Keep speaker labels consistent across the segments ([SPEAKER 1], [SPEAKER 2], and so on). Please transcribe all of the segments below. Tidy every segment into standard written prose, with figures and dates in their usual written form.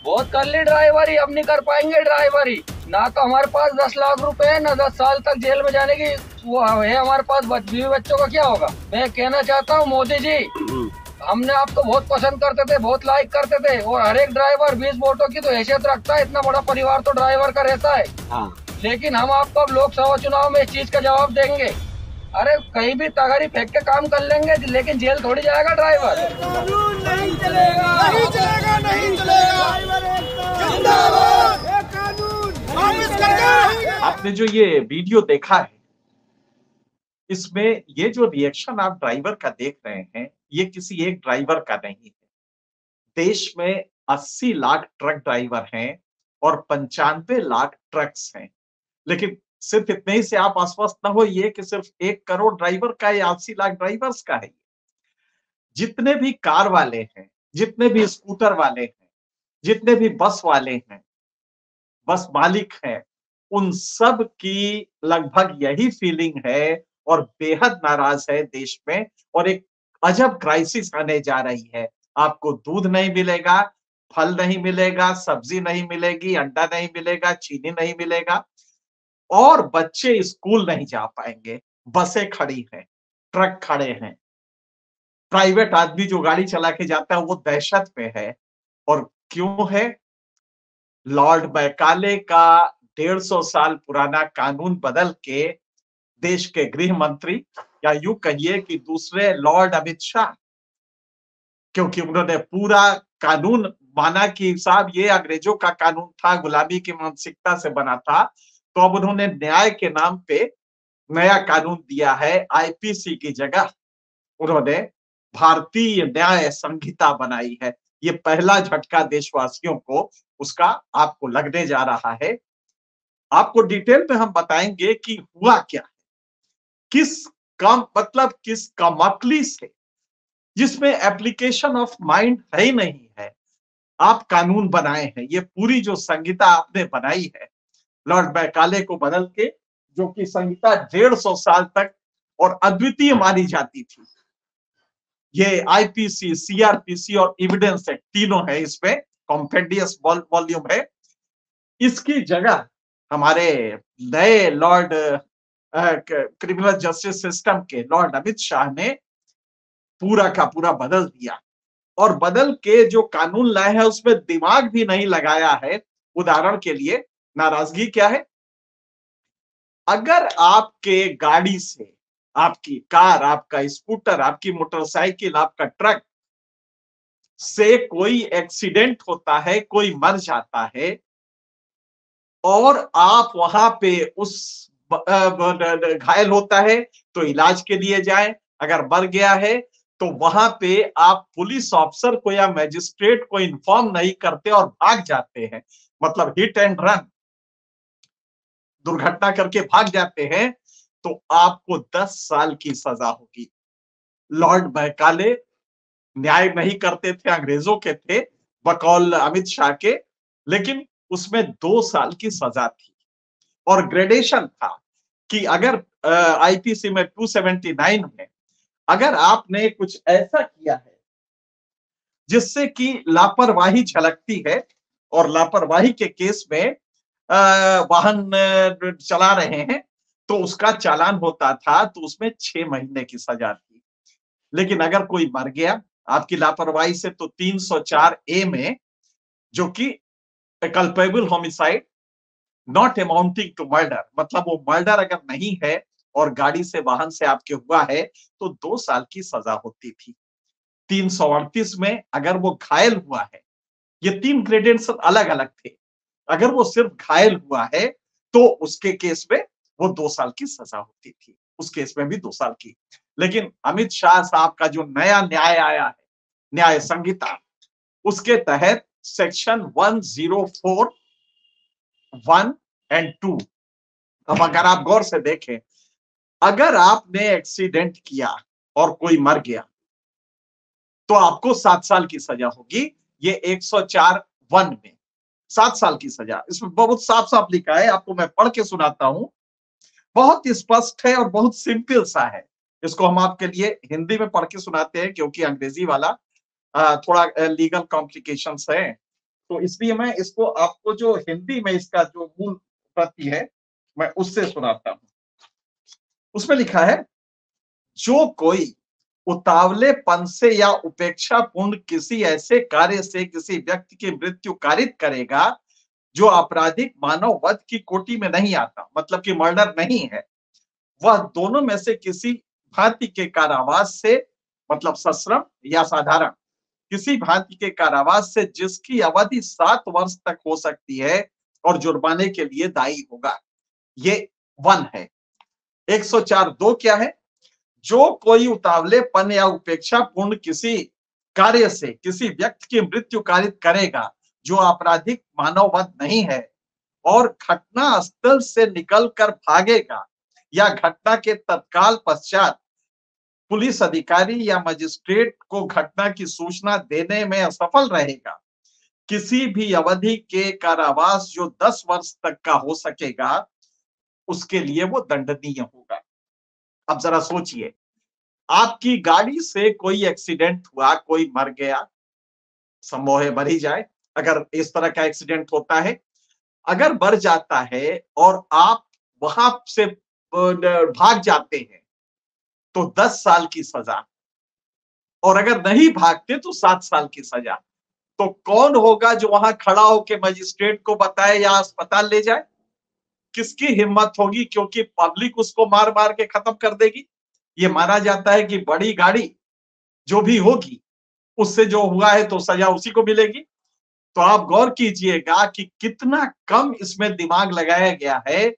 [SPEAKER 1] बहुत कर ली ड्राइवरी, अब नहीं कर पाएंगे ड्राइवरी। ना तो हमारे पास 10 लाख रुपए है, ना 10 साल तक जेल में जाने की वो है हमारे पास। बीवी बच्चों का क्या होगा। मैं कहना चाहता हूँ मोदी जी, हमने आपको बहुत पसंद करते थे, बहुत लाइक करते थे, और हर एक ड्राइवर 20 वोटों की तो हैसियत रखता है, इतना बड़ा परिवार तो ड्राइवर का रहता है।
[SPEAKER 2] हाँ।
[SPEAKER 1] लेकिन हम आपको अब लोकसभा चुनाव में इस चीज का जवाब देंगे। अरे कहीं भी तगारी फेंक के काम कर लेंगे, लेकिन जेल थोड़ी जाएगा ड्राइवर।
[SPEAKER 3] कानून नहीं चलेगा, नहीं चलेगा, नहीं चलेगा। जिंदाबाद ये कानून वापस करके।
[SPEAKER 2] आपने जो ये वीडियो देखा है, इसमें ये जो रिएक्शन आप ड्राइवर का देख रहे हैं, ये किसी एक ड्राइवर का नहीं है। देश में 80 लाख ट्रक ड्राइवर हैं और 95 लाख ट्रक्स हैं। लेकिन सिर्फ इतने ही से आप आश्वस्त न होइए कि सिर्फ 1 करोड़ ड्राइवर का या 80 लाख ड्राइवर्स का है। जितने भी कार वाले हैं, जितने भी स्कूटर वाले हैं, जितने भी बस वाले हैं, बस मालिक हैं, उन सब की लगभग यही फीलिंग है और बेहद नाराज है देश में। और एक अजब क्राइसिस आने जा रही है। आपको दूध नहीं मिलेगा, फल नहीं मिलेगा, सब्जी नहीं मिलेगी, अंडा नहीं मिलेगा, चीनी नहीं मिलेगा, और बच्चे स्कूल नहीं जा पाएंगे। बसें खड़ी हैं, ट्रक खड़े हैं, प्राइवेट आदमी जो गाड़ी चला के जाता है वो दहशत में है। और क्यों है? लॉर्ड मैकाले का 150 साल पुराना कानून बदल के देश के गृह मंत्री, या यूं कहिए कि दूसरे लॉर्ड अमित शाह, क्योंकि उन्होंने पूरा कानून माना कि साहब ये अंग्रेजों का कानून था, गुलामी की मानसिकता से बना था, तो अब उन्होंने न्याय के नाम पे नया कानून दिया है। आईपीसी की जगह उन्होंने भारतीय न्याय संहिता बनाई है। ये पहला झटका देशवासियों को उसका आपको लगने जा रहा है। आपको डिटेल में हम बताएंगे कि हुआ क्या है, किस काम मतलब किस कमकली से, जिसमें एप्लीकेशन ऑफ माइंड है ही नहीं है, आप कानून बनाए हैं। ये पूरी जो संहिता आपने बनाई है लॉर्ड मैकाले को बदल के, जो कि संहिता 150 साल तक और अद्वितीय मानी जाती थी। ये आईपीसी, सीआरपीसी और एविडेंस एक्ट तीनों है, इसमें कॉम्पेंडियस वॉल्यूम है। इसकी जगह हमारे नए लॉर्ड क्रिमिनल जस्टिस सिस्टम के लॉर्ड अमित शाह ने पूरा का पूरा बदल दिया, और बदल के जो कानून लाए हैं उसमें दिमाग भी नहीं लगाया है। उदाहरण के लिए नाराजगी क्या है? अगर आपके गाड़ी से, आपकी कार, आपका स्कूटर, आपकी मोटरसाइकिल, आपका ट्रक से कोई एक्सीडेंट होता है, कोई मर जाता है, और आप वहां पे उस घायल होता है तो इलाज के लिए जाएं, अगर मर गया है तो वहां पे आप पुलिस ऑफिसर को या मैजिस्ट्रेट को इन्फॉर्म नहीं करते और भाग जाते हैं, मतलब हिट एंड रन, दुर्घटना करके भाग जाते हैं, तो आपको 10 साल की सजा होगी। लॉर्ड मैकाले न्याय नहीं करते थे, अंग्रेजों के थे बकौल अमित शाह के, लेकिन उसमें 2 साल की सजा थी। और ग्रेडेशन था कि अगर आईपीसी में 279 में अगर आपने कुछ ऐसा किया है जिससे कि लापरवाही झलकती है, और लापरवाही के केस में वाहन चला रहे हैं, तो उसका चालान होता था, तो उसमें 6 महीने की सजा थी। लेकिन अगर कोई मर गया आपकी लापरवाही से, तो 304 ए में, जो कि culpable homicide not amounting to murder, मतलब वो मर्डर अगर नहीं है और गाड़ी से, वाहन से आपके हुआ है, तो 2 साल की सजा होती थी। 338 में अगर वो घायल हुआ है, ये 3 ग्रेडेशन अलग अलग थे, अगर वो सिर्फ घायल हुआ है तो उसके केस में वो 2 साल की सजा होती थी, उस केस में भी 2 साल की। लेकिन अमित शाह साहब का जो नया न्याय आया है, न्याय संहिता, उसके तहत सेक्शन 104 1 एंड 2, अब अगर आप गौर से देखें, अगर आपने एक्सीडेंट किया और कोई मर गया तो आपको 7 साल की सजा होगी। ये 104 1 में 7 साल की सजा, इसमें बहुत साफ साफ लिखा है, आपको मैं पढ़ के सुनाता हूं। बहुत स्पष्ट है और बहुत सिंपल सा है। इसको हम आपके लिए हिंदी में पढ़ के सुनाते हैं, क्योंकि अंग्रेजी वाला थोड़ा लीगल कॉम्प्लिकेशंस है, तो इसलिए मैं इसको आपको जो हिंदी में इसका जो मूल प्रति है मैं उससे सुनाता हूं। उसमें लिखा है, जो कोई उतावलेपन से या उपेक्षापूर्ण किसी ऐसे कार्य से किसी व्यक्ति की मृत्यु कारित करेगा जो आपराधिक मानव वध की कोटि में नहीं आता, मतलब कि मर्डर नहीं है, वह दोनों में से किसी भांति के कारावास से, मतलब सश्रम या साधारण, किसी भांति के कारावास से जिसकी अवधि 7 वर्ष तक हो सकती है और जुर्माने के लिए दायी होगा। ये 1 है। 104(2) क्या है? जो कोई उतावलेपन या उपेक्षा पूर्ण किसी कार्य से किसी व्यक्ति की मृत्यु कारित करेगा जो आपराधिक मानववध नहीं है और घटना स्थल से निकलकर भागेगा या घटना के तत्काल पश्चात पुलिस अधिकारी या मजिस्ट्रेट को घटना की सूचना देने में असफल रहेगा, किसी भी अवधि के कारावास जो 10 वर्ष तक का हो सकेगा, उसके लिए वो दंडनीय होगा। अब जरा सोचिए, आपकी गाड़ी से कोई एक्सीडेंट हुआ, कोई मर गया, संभव है मर ही जाए अगर इस तरह का एक्सीडेंट होता है। अगर मर जाता है और आप वहां से भाग जाते हैं तो 10 साल की सजा, और अगर नहीं भागते तो 7 साल की सजा। तो कौन होगा जो वहां खड़ा होकर मजिस्ट्रेट को बताए या अस्पताल ले जाए? किसकी हिम्मत होगी? क्योंकि पब्लिक उसको मार मार के खत्म कर देगी। ये माना जाता है कि बड़ी गाड़ी जो भी होगी उससे जो हुआ है तो सजा उसी को मिलेगी। तो आप गौर कीजिएगा कि कितना कम इसमें दिमाग लगाया गया है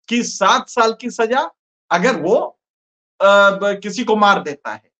[SPEAKER 2] कि 7 साल की सजा अगर वो किसी को मार देता है,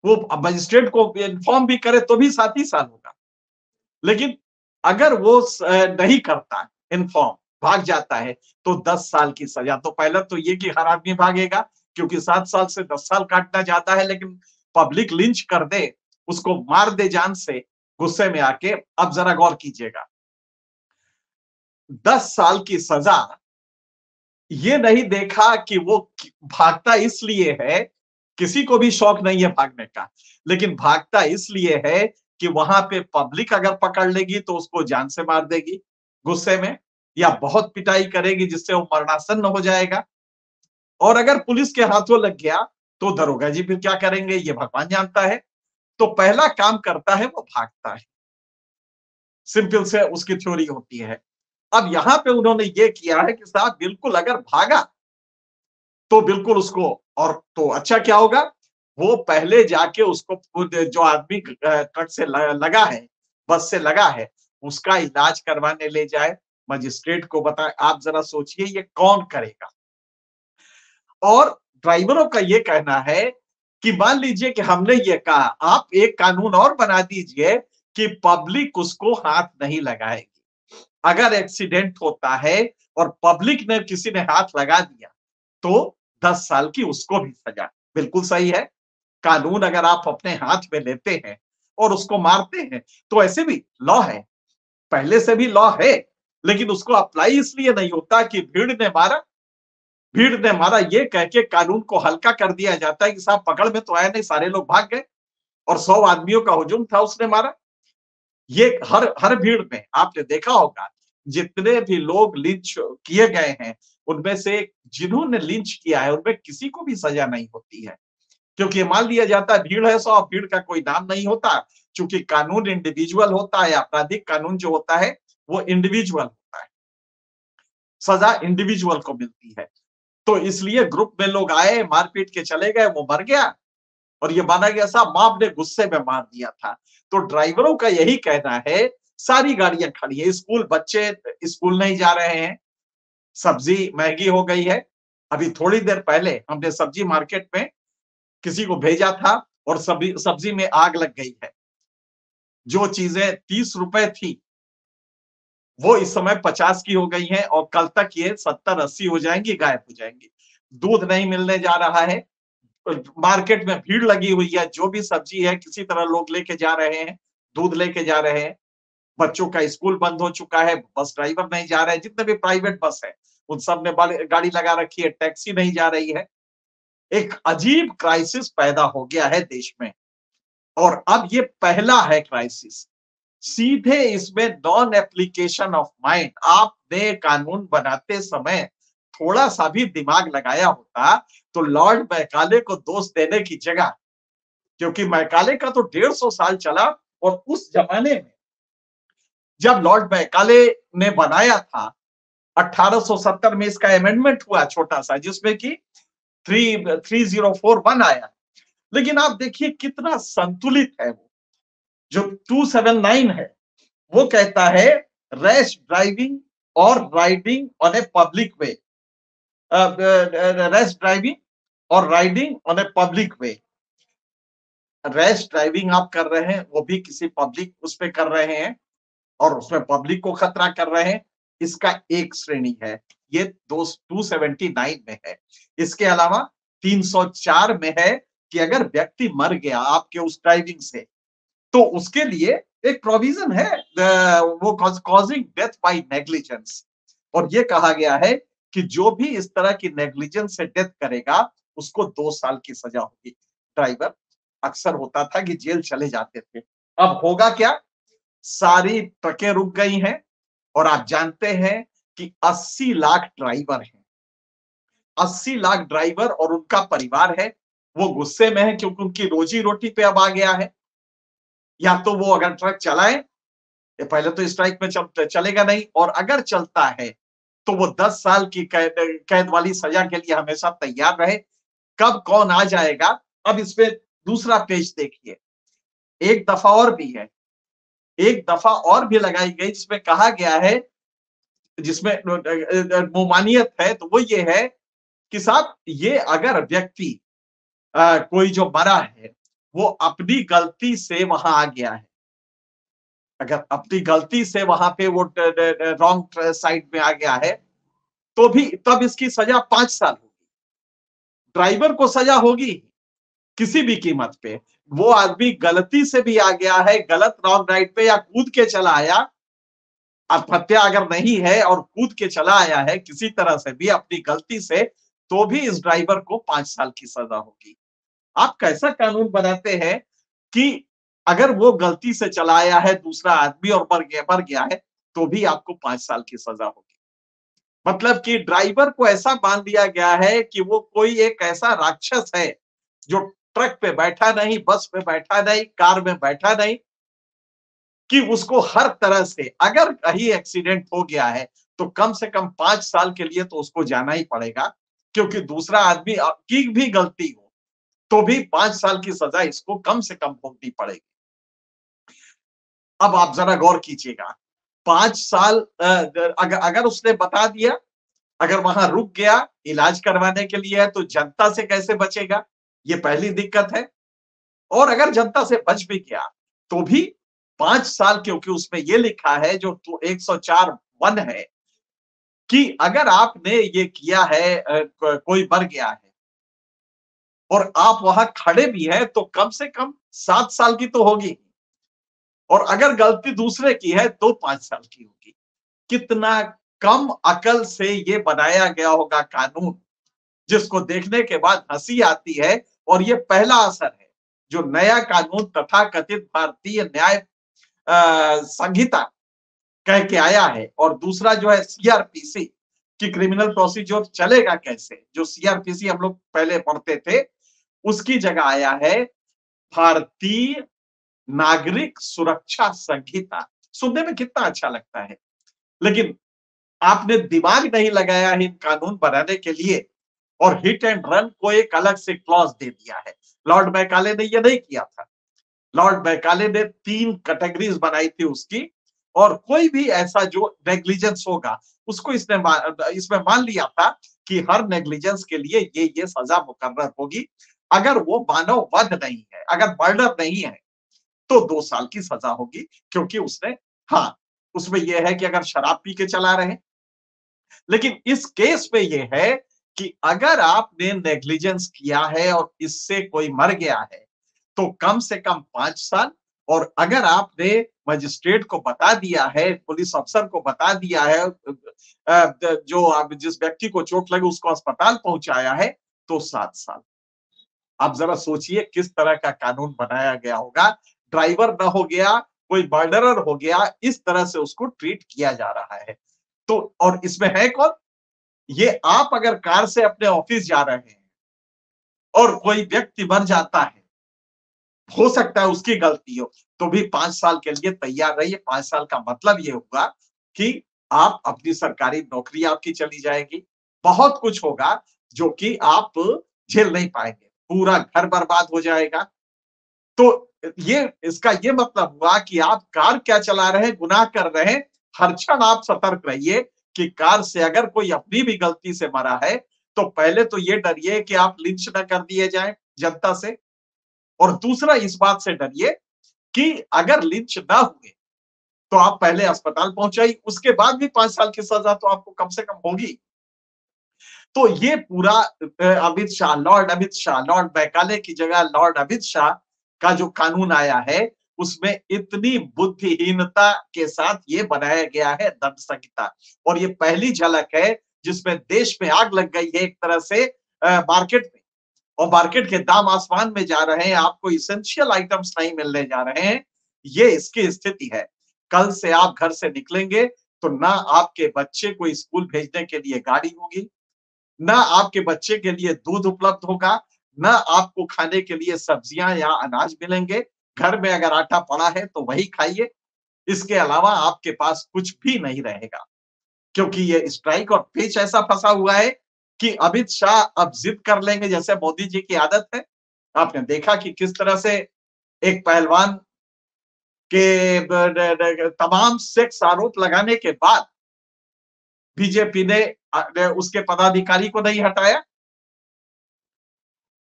[SPEAKER 2] वो मजिस्ट्रेट को इन्फॉर्म भी करे तो भी 7 ही साल होगा। लेकिन अगर वो नहीं करता इन्फॉर्म, भाग जाता है तो 10 साल की सजा। तो पहले तो ये कि हर आदमी भागेगा, क्योंकि 7 साल से 10 साल काटना जाता है, लेकिन पब्लिक लिंच कर दे, उसको मार दे जान से गुस्से में आके। अब जरा गौर कीजिएगा, 10 साल की सजा, ये नहीं देखा कि वो भागता इसलिए है, किसी को भी शौक नहीं है भागने का, लेकिन भागता इसलिए है कि वहां पे पब्लिक अगर पकड़ लेगी तो उसको जान से मार देगी गुस्से में, या बहुत पिटाई करेगी जिससे वो मरणासन्न हो जाएगा। और अगर पुलिस के हाथों लग गया तो दरोगा जी फिर क्या करेंगे ये भगवान जानता है। तो पहला काम करता है वो भागता है, सिंपल से उसकी थ्योरी होती है। अब यहां पे उन्होंने ये किया है कि साहब बिल्कुल अगर भागा तो बिल्कुल उसको, और तो अच्छा क्या होगा, वो पहले जाके उसको जो आदमी ट्रक से लगा है, बस से लगा है, उसका इलाज करवाने ले जाए, मजिस्ट्रेट को बताए। आप जरा सोचिए ये कौन करेगा? और ड्राइवरों का ये कहना है कि मान लीजिए कि हमने ये कहा, आप एक कानून और बना दीजिए कि पब्लिक उसको हाथ नहीं लगाएगी। अगर एक्सीडेंट होता है और पब्लिक ने किसी ने हाथ लगा दिया तो 10 साल की उसको भी सजा। बिल्कुल सही है। कानून अगर आप अपने हाथ में लेते हैं और उसको मारते हैं तो ऐसे भी लॉ है, पहले से भी लॉ है, लेकिन उसको अप्लाई इसलिए नहीं होता कि भीड़ ने मारा ये कह के कानून को हल्का कर दिया जाता है कि साहब पकड़ में तो आया नहीं, सारे लोग भाग गए और 100 आदमियों का हुजूम था, उसने मारा। ये हर भीड़ में आपने देखा होगा, जितने भी लोग लिंच किए गए हैं उनमें से जिन्होंने लिंच किया है उनमें किसी को भी सजा नहीं होती है, क्योंकि मान लिया जाता है भीड़ है 100, भीड़ का कोई नाम नहीं होता। चूंकि कानून इंडिविजुअल होता है, आपराधिक कानून जो होता है वो इंडिविजुअल होता है, सजा इंडिविजुअल को मिलती है। तो इसलिए ग्रुप में लोग आए, मारपीट के चले गए, वो मर गया और ये माना गया साहब माप ने गुस्से में मार दिया था। तो ड्राइवरों का यही कहना है, सारी गाड़ियां खड़ी है, स्कूल बच्चे स्कूल नहीं जा रहे हैं, सब्जी महंगी हो गई है। अभी थोड़ी देर पहले हमने सब्जी मार्केट में किसी को भेजा था और सब्जी में आग लग गई है। जो चीजें 30 रुपए थी वो इस समय 50 की हो गई हैं और कल तक ये 70-80 हो जाएंगी, गायब हो जाएंगी। दूध नहीं मिलने जा रहा है, मार्केट में भीड़ लगी हुई है, जो भी सब्जी है किसी तरह लोग लेके जा रहे हैं, दूध लेके जा रहे हैं। बच्चों का स्कूल बंद हो चुका है, बस ड्राइवर नहीं जा रहे हैं, जितने भी प्राइवेट बस है उन सब ने गाड़ी लगा रखी है, टैक्सी नहीं जा रही है। एक अजीब क्राइसिस पैदा हो गया है देश में, और अब ये पहला है क्राइसिस। सीधे इसमें नॉन एप्लीकेशन ऑफ माइंड। आपने कानून बनाते समय थोड़ा सा भी दिमाग लगाया होता तो लॉर्ड मैकाले को दोष देने की जगह, क्योंकि मैकाले का तो 150 साल चला, और उस जमाने में जब लॉर्ड मैकाले ने बनाया था 1870 में इसका अमेंडमेंट हुआ छोटा सा, जिसमें कि 3041 आया। लेकिन आप देखिए कितना संतुलित है वो। जो 279 है वो कहता है rash driving or riding on a public way, rash driving or riding on a public way. Rash driving आप कर रहे हैं, वो भी किसी पब्लिक उस पे कर रहे हैं और उसमें पब्लिक को खतरा कर रहे हैं, इसका एक श्रेणी है, ये 279 में है। इसके अलावा 304 में है कि अगर व्यक्ति मर गया आपके उस ड्राइविंग से तो उसके लिए एक प्रोविजन है, वो कॉजिंग डेथ बाय नेग्लिजेंस, और ये कहा गया है कि जो भी इस तरह की नेग्लिजेंस से डेथ करेगा उसको 2 साल की सजा होगी। ड्राइवर अक्सर होता था कि जेल चले जाते थे। अब होगा क्या, सारी ट्रकें रुक गई हैं, और आप जानते हैं कि 80 लाख ड्राइवर हैं। 80 लाख ड्राइवर और उनका परिवार है, वो गुस्से में है क्योंकि उनकी रोजी रोटी पे अब आ गया है। या तो वो अगर ट्रक चलाएं, पहले तो स्ट्राइक में चलेगा नहीं, और अगर चलता है तो वो 10 साल की कैद वाली सजा के लिए हमेशा तैयार रहे। कब कौन आ जाएगा। अब इसमें दूसरा पेज देखिए, एक दफा और भी है, एक दफा और भी लगाई गई जिसमें कहा गया है, जिसमें मुमानियत है, तो वो ये है कि साहब ये अगर व्यक्ति कोई जो मरा है वो अपनी गलती से वहां आ गया है, अगर अपनी गलती से वहां पे वो रॉन्ग साइड में आ गया है तो भी तब इसकी सजा 5 साल होगी। ड्राइवर को सजा होगी किसी भी कीमत पे। वो आदमी गलती से भी आ गया है, गलत रॉन्ग राइड पे, या कूद के चला आया, आत्महत्या अगर नहीं है और कूद के चला आया है किसी तरह से भी अपनी गलती से, तो भी इस ड्राइवर को 5 साल की सजा होगी। आप कैसा कानून बनाते हैं कि अगर वो गलती से चलाया है दूसरा आदमी और मर गया है तो भी आपको 5 साल की सजा होगी। मतलब कि ड्राइवर को ऐसा मान दिया गया है कि वो कोई एक ऐसा राक्षस है जो ट्रक पे बैठा नहीं, बस पे बैठा नहीं, कार में बैठा नहीं, कि उसको हर तरह से अगर कहीं एक्सीडेंट हो गया है तो कम से कम 5 साल के लिए तो उसको जाना ही पड़ेगा, क्योंकि दूसरा आदमी की भी गलती हो तो भी 5 साल की सजा इसको कम से कम भुगतनी पड़ेगी। अब आप जरा गौर कीजिएगा, 5 साल अगर उसने बता दिया, अगर वहां रुक गया इलाज करवाने के लिए है तो जनता से कैसे बचेगा, ये पहली दिक्कत है। और अगर जनता से बच भी गया तो भी 5 साल, क्योंकि उसमें ये लिखा है जो 104(1) है कि अगर आपने ये किया है, कोई मर गया है और आप वहां खड़े भी हैं तो कम से कम 7 साल की तो होगी, और अगर गलती दूसरे की है तो 5 साल की होगी। कितना कम अकल से ये बनाया गया होगा कानून, जिसको देखने के बाद हंसी आती है। और ये पहला असर है जो नया कानून तथाकथित भारतीय न्याय संहिता कह के आया है, और दूसरा जो है सीआरपीसी की क्रिमिनल प्रोसीजर चलेगा कैसे, जो सीआरपीसी हम लोग पहले पढ़ते थे, उसकी जगह आया है भारतीय नागरिक सुरक्षा संहिता। सुनने में कितना अच्छा लगता है, लेकिन आपने दिमाग नहीं लगाया इन कानून बनाने के लिए और हिट एंड रन को एक अलग से क्लॉज दे दिया है। लॉर्ड मैकाले ने यह नहीं किया था। लॉर्ड मैकाले ने 3 कैटेगरीज बनाई थी उसकी, और कोई भी ऐसा जो नेग्लिजेंस होगा उसको इसमें मान लिया था कि हर नेग्लिजेंस के लिए ये सजा मुकर्रर होगी। अगर वो मानव वध नहीं है, अगर मर्डर नहीं है तो 2 साल की सजा होगी, क्योंकि उसने, हाँ उसमें यह है कि अगर शराब पी के चला रहे। लेकिन इस केस में यह है कि अगर आपने नेग्लिजेंस किया है और इससे कोई मर गया है तो कम से कम 5 साल, और अगर आपने मजिस्ट्रेट को बता दिया है, पुलिस अफसर को बता दिया है, जो जिस व्यक्ति को चोट लगी उसको अस्पताल पहुंचाया है, तो 7 साल। आप जरा सोचिए किस तरह का कानून बनाया गया होगा। ड्राइवर न हो गया कोई मर्डरर हो गया, इस तरह से उसको ट्रीट किया जा रहा है। तो और इसमें है कौन? ये आप अगर कार से अपने ऑफिस जा रहे हैं और कोई व्यक्ति मर जाता है, हो सकता है उसकी गलती हो, तो भी 5 साल के लिए तैयार रहिए। 5 साल का मतलब ये होगा कि आप अपनी सरकारी नौकरी आपकी चली जाएगी। बहुत कुछ होगा जो कि आप झेल नहीं पाएंगे। पूरा घर बर्बाद हो जाएगा। तो ये इसका ये मतलब हुआ कि आप कार क्या चला रहे हैं, गुनाह कर रहे हैं। हर क्षण आप सतर्क रहिए कि कार से अगर कोई अपनी भी गलती से मरा है, तो पहले तो ये डरिए कि आप लिंच न कर दिए जाएं जनता से, और दूसरा इस बात से डरिए कि अगर लिंच ना हुए तो आप पहले अस्पताल पहुंचाइए, उसके बाद भी 5 साल की सजा तो आपको कम से कम होगी। तो ये पूरा Lord Amit Shah, Lord Macaulay की जगह लॉर्ड अमित शाह का जो कानून आया है, उसमें इतनी बुद्धिहीनता के साथ ये बनाया गया है दंड संहिता। और ये पहली झलक है जिसमें देश में आग लग गई है एक तरह से मार्केट में, और मार्केट के दाम आसमान में जा रहे हैं, आपको इसेंशियल आइटम्स नहीं मिलने जा रहे हैं। ये इसकी स्थिति है। कल से आप घर से निकलेंगे तो ना आपके बच्चे को स्कूल भेजने के लिए गाड़ी होगी, ना आपके बच्चे के लिए दूध उपलब्ध होगा, ना आपको खाने के लिए सब्जियां या अनाज मिलेंगे। घर में अगर आटा पड़ा है तो वही खाइए, इसके अलावा आपके पास कुछ भी नहीं रहेगा। क्योंकि ये स्ट्राइक और पेच ऐसा फंसा हुआ है कि अमित शाह अब जिद कर लेंगे, जैसे मोदी जी की आदत है। आपने देखा कि किस तरह से एक पहलवान के तमाम सेक्स आरोप लगाने के बाद बीजेपी ने उसके पदाधिकारी को नहीं हटाया।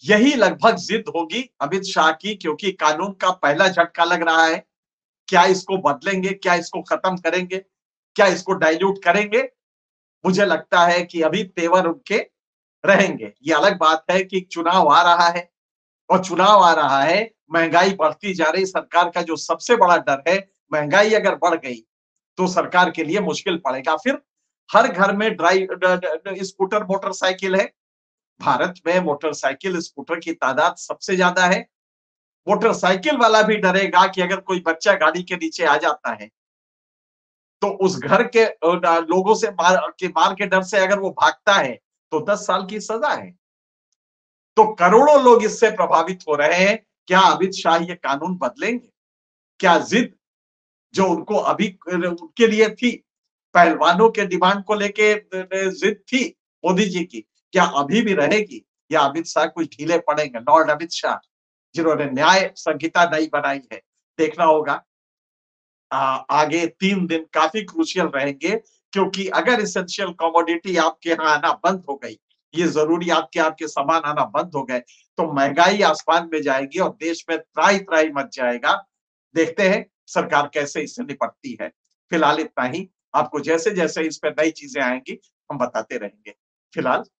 [SPEAKER 2] यही लगभग जिद होगी अमित शाह की, क्योंकि कानून का पहला झटका लग रहा है। क्या इसको बदलेंगे, क्या इसको खत्म करेंगे, क्या इसको डाइल्यूट करेंगे? मुझे लगता है कि अभी तेवर उनके रहेंगे। ये अलग बात है कि चुनाव आ रहा है, और चुनाव आ रहा है, महंगाई बढ़ती जा रही। सरकार का जो सबसे बड़ा डर है, महंगाई अगर बढ़ गई तो सरकार के लिए मुश्किल पड़ेगा। फिर हर घर में स्कूटर मोटरसाइकिल है। भारत में मोटरसाइकिल स्कूटर की तादाद सबसे ज्यादा है। मोटरसाइकिल वाला भी डरेगा कि अगर कोई बच्चा गाड़ी के नीचे आ जाता है तो उस घर के लोगों से मार के डर से अगर वो भागता है तो 10 साल की सजा है। तो करोड़ों लोग इससे प्रभावित हो रहे हैं। क्या अमित शाह ये कानून बदलेंगे? क्या जिद जो उनको अभी उनके लिए थी, पहलवानों के डिमांड को लेके जिद थी मोदी जी की, क्या अभी भी रहेगी, या अमित शाह कुछ ढीले पड़ेंगे? लॉर्ड अमित शाह जिन्होंने न्याय संहिता नई बनाई है, देखना होगा। आगे 3 दिन काफी क्रूशियल रहेंगे, क्योंकि अगर इसेंशियल कमोडिटी आपके यहाँ आना बंद हो गई, ये जरूरी आपके सामान आना बंद हो गए, तो महंगाई आसमान में जाएगी और देश में त्राही त्राही मच जाएगा। देखते हैं सरकार कैसे इससे निपटती है। फिलहाल इतना ही। आपको जैसे जैसे इस पे नई चीजें आएंगी हम बताते रहेंगे। फिलहाल